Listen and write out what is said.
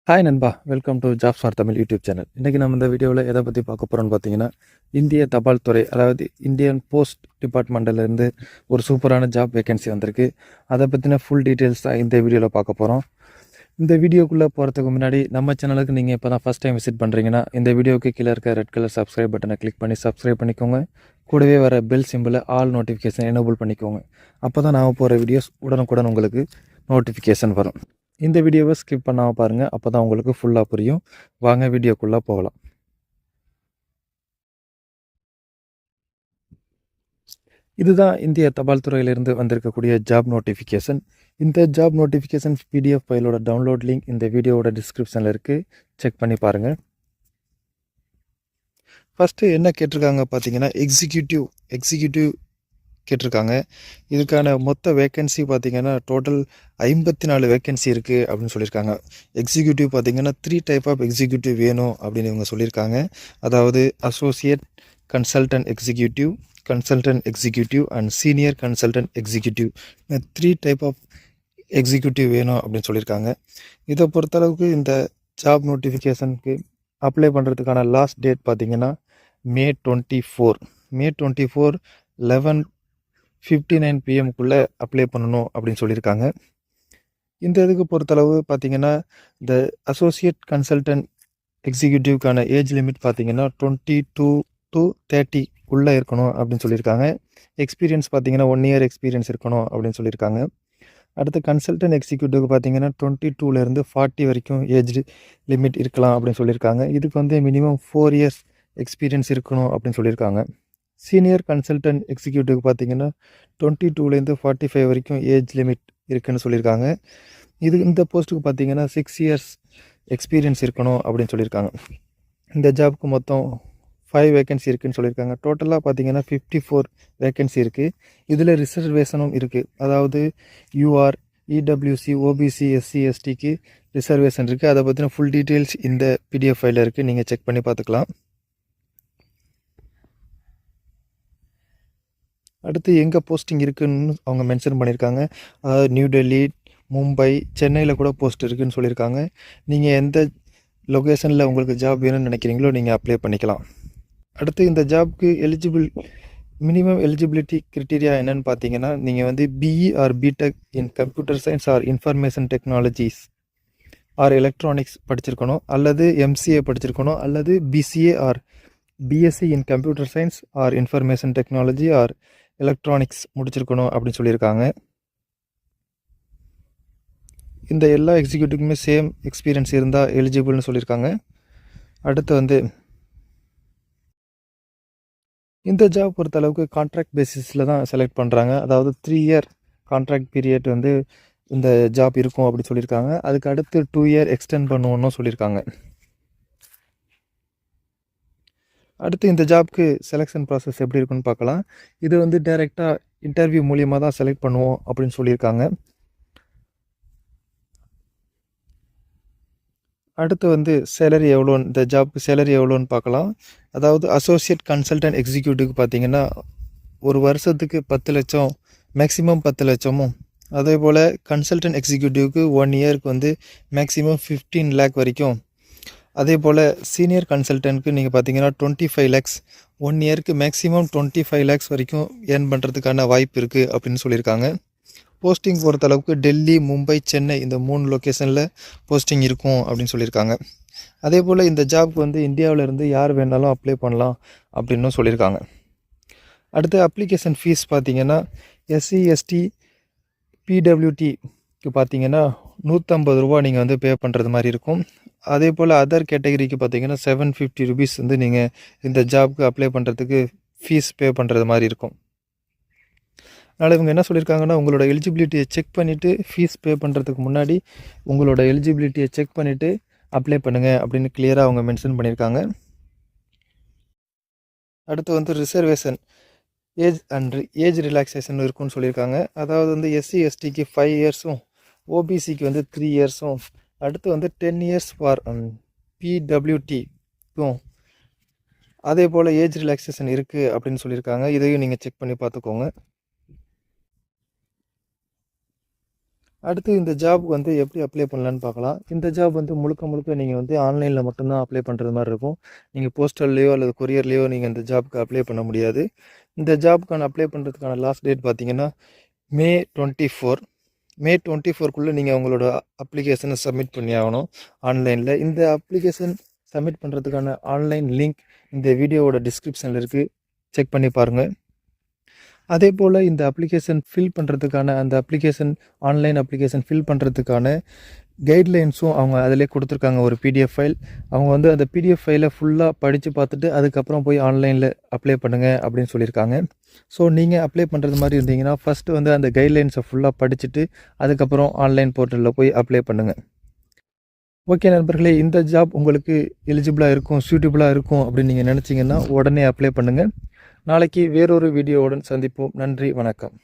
Hi நண்பா, welcome to jobs for Tamil YouTube channel. இன்றைக்கி நம்ம இந்த வீடியோவில் எதை பற்றி பார்க்க போகிறோம்னு பார்த்தீங்கன்னா, இந்திய தபால் துறை, அதாவது இந்தியன் போஸ்ட் டிபார்ட்மெண்ட்டிலேருந்து ஒரு சூப்பரான ஜாப் வேகன்சி வந்திருக்கு. அதை பற்றின ஃபுல் டீட்டெயில்ஸ் தான் இந்த வீடியோவில் பார்க்க போகிறோம். இந்த வீடியோக்குள்ளே போகிறதுக்கு முன்னாடி நம்ம சேனலுக்கு நீங்கள் இப்போ தான் ஃபஸ்ட் டைம் விசிட் பண்ணுறீங்கன்னா, இந்த வீடியோக்கு கீழே இருக்க ரெட் கலர் சப்ஸ்கிரைப் பட்டனை கிளிக் பண்ணி சப்ஸ்கிரைப் பண்ணிக்கோங்க. கூடவே வர பெல் சிம்பிளை ஆல் நோட்டிஃபிகேஷன் எனேபிள் பண்ணிக்கோங்க. அப்போ தான் நான் போகிற வீடியோஸ் உடனுக்குடன் உங்களுக்கு நோட்டிஃபிகேஷன் வரும். இந்த வீடியோவை ஸ்கிப் பண்ணாமல் பாருங்கள், அப்போ தான் உங்களுக்கு ஃபுல்லாக புரியும். வாங்க வீடியோக்குள்ளே போகலாம். இதுதான் இந்திய தபால் துறையிலிருந்து வந்திருக்கக்கூடிய ஜாப் நோட்டிஃபிகேஷன். இந்த ஜாப் நோட்டிஃபிகேஷன் PDF ஃபைலோட டவுன்லோட் லிங்க் இந்த வீடியோவோட டிஸ்கிரிப்ஷனில் இருக்குது, செக் பண்ணி பாருங்கள். ஃபஸ்ட்டு என்ன கேட்டிருக்காங்க பார்த்தீங்கன்னா, எக்ஸிக்யூட்டிவ் கேட்டிருக்காங்க. இதுக்கான மொத்த வேக்கன்சி பார்த்திங்கன்னா டோட்டல் 54 வேக்கன்சி இருக்குது அப்படின்னு சொல்லியிருக்காங்க. எக்ஸிக்யூட்டிவ் பார்த்திங்கன்னா 3 டைப் ஆஃப் எக்ஸிக்யூட்டிவ் வேணும் அப்படின்னு இவங்க சொல்லியிருக்காங்க. அதாவது associate consultant executive and senior consultant executive, 3 type of executive வேணும் அப்படின்னு சொல்லியிருக்காங்க. இதை பொறுத்தளவுக்கு இந்த ஜாப் நோட்டிஃபிகேஷனுக்கு அப்ளை பண்ணுறதுக்கான லாஸ்ட் டேட் பார்த்திங்கன்னா May 24 11:59 PM அப்ளை பண்ணணும் அப்படின்னு சொல்லியிருக்காங்க. இந்த இதுக்கு பொறுத்தளவு பார்த்திங்கன்னா, இந்த அசோசியேட் கன்சல்டன்ட் எக்ஸிக்யூட்டிவ்க்கான ஏஜ் லிமிட் பார்த்திங்கன்னா 22 to 30 இருக்கணும் அப்படின்னு சொல்லியிருக்காங்க. எக்ஸ்பீரியன்ஸ் பார்த்திங்கன்னா 1 year எக்ஸ்பீரியன்ஸ் இருக்கணும் அப்படின்னு சொல்லியிருக்காங்க. அடுத்து கன்சல்டன்ட் எக்ஸிக்யூட்டிவ்க்கு பார்த்திங்கன்னா 22 to 40 வரைக்கும் ஏஜ் லிமிட் இருக்கலாம் அப்படின்னு சொல்லியிருக்காங்க. இதுக்கு மினிமம் 4 years எக்ஸ்பீரியன்ஸ் இருக்கணும் அப்படின்னு சொல்லியிருக்காங்க. சீனியர் கன்சல்டன்ட் எக்ஸிக்யூட்டிவ் பார்த்திங்கன்னா 22 to 45 வரைக்கும் ஏஜ் லிமிட் இருக்குதுன்னு சொல்லியிருக்காங்க. இந்த போஸ்ட்டுக்கு பார்த்திங்கன்னா 6 years எக்ஸ்பீரியன்ஸ் இருக்கணும் அப்படின்னு சொல்லியிருக்காங்க. இந்த ஜாபுக்கு மொத்தம் 5 வேக்கன்சி இருக்குதுன்னு சொல்லியிருக்காங்க. டோட்டலாக பார்த்திங்கன்னா 54 வேக்கன்சி இருக்குது. இதில் ரிசர்வேஷனும் இருக்குது. அதாவது UR, EWC, OBC, SC, STக்கு ரிசர்வேஷன் இருக்குது. அதை பற்றின ஃபுல் டீட்டெயில்ஸ் இந்த PDF ஃபைலில் இருக்குது, நீங்கள் செக் பண்ணி பார்த்துக்கலாம். அடுத்து எங்கே போஸ்டிங் இருக்குதுன்னு அவங்க மென்ஷன் பண்ணியிருக்காங்க. அதாவது நியூ டெல்லி, மும்பை, சென்னையில் கூட போஸ்ட் இருக்குதுன்னு சொல்லியிருக்காங்க. நீங்கள் எந்த லொக்கேஷனில் உங்களுக்கு ஜாப் வேணும்னு நினைக்கிறீங்களோ நீங்கள் அப்ளை பண்ணிக்கலாம். அடுத்து இந்த ஜாப்க்கு மினிமம் எலிஜிபிலிட்டி க்ரைட்டீரியா என்னென்னு பார்த்தீங்கன்னா, நீங்கள் BE or BTech in computer science or information technologies or electronics படிச்சிருக்கணும், அல்லது MCA படிச்சிருக்கணும், அல்லது BCA or BSc in computer science or information technology or electronics முடிச்சிருக்கணும் அப்படின்னு சொல்லியிருக்காங்க. இந்த எல்லா எக்ஸிக்யூட்டிவ்க்குமே சேம் எக்ஸ்பீரியன்ஸ் இருந்தால் எலிஜிபிள்னு சொல்லியிருக்காங்க. அடுத்து இந்த ஜாப் பொறுத்தளவுக்கு கான்ட்ராக்ட் பேசிஸில் தான் செலக்ட் பண்ணுறாங்க. அதாவது 3 year கான்ட்ராக்ட் பீரியட் இந்த ஜாப் இருக்கும் அப்படி சொல்லியிருக்காங்க. அதுக்கு அடுத்து 2 year எக்ஸ்டெண்ட் பண்ணுவோன்னு சொல்லியிருக்காங்க. அடுத்து இந்த ஜாப்க்கு செலெக்ஷன் ப்ராசஸ் எப்படி இருக்குன்னு பார்க்கலாம். இது டைரெக்டாக இன்டர்வியூ மூலியமாக தான் செலக்ட் பண்ணுவோம் அப்படின்னு சொல்லியிருக்காங்க. அடுத்து சேலரி எவ்வளோன்னு, இந்த ஜாப்க்கு சேலரி எவ்வளோன்னு பார்க்கலாம். அதாவது அசோசியேட் கன்சல்டன்ட் எக்ஸிக்யூட்டிவ்க்கு பார்த்தீங்கன்னா ஒரு வருஷத்துக்கு 10 லட்சம், மேக்ஸிமம் 10 லட்சமும், அதே போல் கன்சல்டன்ட் எக்ஸிக்யூட்டிவ்க்கு 1 yearக்கு மேக்ஸிமம் 15 lakh வரைக்கும், அதே போல் சீனியர் கன்சல்டன்ட்க்கு நீங்கள் பார்த்தீங்கன்னா 25 lakhs, 1 yearக்கு மேக்ஸிமம் 25 lakhs வரைக்கும் ஏர்ன் பண்ணுறதுக்கான வாய்ப்பு இருக்குது அப்படின்னு சொல்லியிருக்காங்க. போஸ்டிங் பொறுத்தளவுக்கு டெல்லி, மும்பை, சென்னை இந்த 3 லொக்கேஷனில் போஸ்டிங் இருக்கும் அப்படின்னு சொல்லியிருக்காங்க. அதே போல் இந்த ஜாப்க்கு இந்தியாவிலேருந்து யார் வேணாலும் அப்ளை பண்ணலாம் அப்படின்னு சொல்லியிருக்காங்க. அடுத்து அப்ளிகேஷன் ஃபீஸ் பார்த்தீங்கன்னா SC, ST, PWTக்கு பார்த்தீங்கன்னா 150 ரூபா நீங்கள் பே பண்ணுறது மாதிரி இருக்கும். அதே போல் அதர் கேட்டகரிக்கு பார்த்தீங்கன்னா 750 rupees நீங்கள் இந்த ஜாப்க்கு அப்ளை பண்ணுறதுக்கு ஃபீஸ் பே பண்ணுறது மாதிரி இருக்கும். அதனால் இவங்க என்ன சொல்லியிருக்காங்கன்னா, உங்களோட எலிஜிபிலிட்டியை செக் பண்ணிவிட்டு ஃபீஸ் பே பண்ணுறதுக்கு முன்னாடி உங்களோட எலிஜிபிலிட்டியை செக் பண்ணிவிட்டு அப்ளை பண்ணுங்கள் அப்படின்னு கிளியராக அவங்க மென்ஷன் பண்ணியிருக்காங்க. அடுத்து ரிசர்வேஷன் ஏஜ் ரிலாக்ஸேஷன் இருக்குன்னு சொல்லியிருக்காங்க. அதாவது SC, STக்கு 5 yearsம், OBCக்கு 3 yearsம், அடுத்து 10 years ஃபார் PWTக்கும் அதே போல் ஏஜ் ரிலாக்ஸேஷன் இருக்குது அப்படின்னு சொல்லியிருக்காங்க. இதையும் நீங்கள் செக் பண்ணி பார்த்துக்கோங்க. அடுத்து இந்த ஜாப்க்கு வந்து எப்படி அப்ளை பண்ணலான்னு பார்க்கலாம். இந்த ஜாப் வந்து முழுக்க நீங்கள் வந்து ஆன்லைனில் மட்டும்தான் அப்ளை பண்ணுறது மாதிரி இருக்கும். நீங்கள் போஸ்டல்லையோ அல்லது கொரியர்லேயோ நீங்கள் இந்த ஜாப்க்கு அப்ளை பண்ண முடியாது. இந்த ஜாப்க்கான அப்ளை பண்ணுறதுக்கான லாஸ்ட் டேட் பார்த்தீங்கன்னா மே 24. மே 24க்குள்ளே நீங்கள் உங்களோட அப்ளிகேஷனை சப்மிட் பண்ணி ஆகணும் ஆன்லைனில். இந்த அப்ளிகேஷன் சப்மிட் பண்ணுறதுக்கான ஆன்லைன் லிங்க் இந்த வீடியோவோட டிஸ்கிரிப்ஷனில் இருக்குது, செக் பண்ணி பாருங்கள். அதே போல் இந்த அப்ளிகேஷன் ஃபில் பண்ணுறதுக்கான ஆன்லைன் அப்ளிகேஷன் ஃபில் பண்ணுறதுக்கான கைட்லைன்ஸும் அவங்க அதிலே கொடுத்துருக்காங்க, ஒரு பிடிஎஃப் ஃபைல். அவங்க வந்து அந்த பிடிஎஃப் ஃபைலை ஃபுல்லாக படித்து பார்த்துட்டு அதுக்கப்புறம் போய் ஆன்லைனில் அப்ளை பண்ணுங்கள் அப்படின்னு சொல்லியிருக்காங்க. ஸோ நீங்கள் அப்ளை பண்ணுறது மாதிரி இருந்தீங்கன்னா ஃபஸ்ட்டு வந்து அந்த கைட்லைன்ஸை ஃபுல்லாக படிச்சுட்டு அதுக்கப்புறம் ஆன்லைன் போர்ட்டலில் போய் அப்ளை பண்ணுங்கள். ஓகே நண்பர்களே, இந்த ஜாப் உங்களுக்கு எலிஜிபிளாக இருக்கும், சூட்டபுளாக இருக்கும் அப்படின்னு நீங்கள் நினச்சிங்கன்னா உடனே அப்ளை பண்ணுங்கள். நாளைக்கு வேறொரு வீடியோவுடன் சந்திப்போம். நன்றி, வணக்கம்.